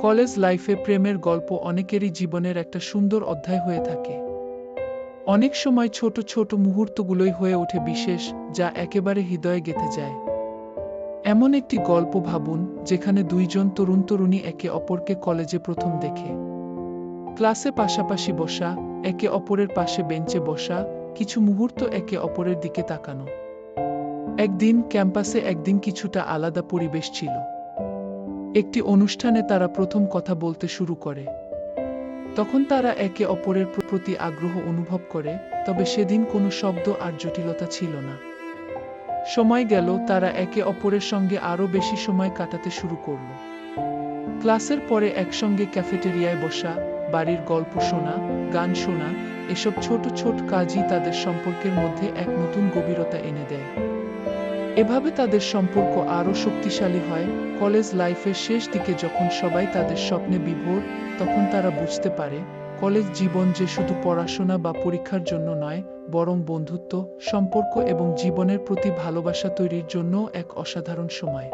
College লাইফে প্রেমের গল্প অনেকেরই জীবনের একটা সুন্দর অধ্যায় হয়ে থাকে। অনেক সময় ছোট ছোট মুহূর্তগুলোই হয়ে ওঠে বিশেষ, যা একেবারে হৃদয়ে গেঁথে যায়। এমন একটি গল্প ভাবুন, যেখানে দুইজন তরুণ-তরুণী একে অপরকে কলেজে প্রথম দেখে। ক্লাসে পাশাপাশি বসা, একে অপরের পাশে বেঞ্চে বসা, কিছু মুহূর্ত একে অপরের দিকে তাকানো। একদিন ক্যাম্পাসে কিছুটা আলাদা পরিবেশ ছিল। একটি অনুষ্ঠানে তারা প্রথম কথা বলতে শুরু করে। তখন তারা একে অপরের প্রতি আগ্রহ অনুভব করে, তবে সেদিন কোনো শব্দ আর জটিলতা ছিল না। সময় গেল, তারা একে অপরের সঙ্গে আরও বেশি সময় কাটাতে শুরু করল। ক্লাসের পরে একসঙ্গে ক্যাফেটেরিয়ায় বসা, বাড়ির গল্প শোনা, গান শোনা, এসব ছোট ছোট কাজই তাদের সম্পর্কের মধ্যে এক নতুন গভীরতা এনে দেয়। এভাবে তাদের সম্পর্ক আরও শক্তিশালী হয়। কলেজ লাইফের শেষ দিকে যখন সবাই তাদের স্বপ্নে বিভোর, তখন তারা বুঝতে পারে, কলেজ জীবন যে শুধু পড়াশোনা বা পরীক্ষার জন্য নয়, বরং বন্ধুত্ব, সম্পর্ক এবং জীবনের প্রতি ভালোবাসা তৈরির জন্য এক অসাধারণ সময়।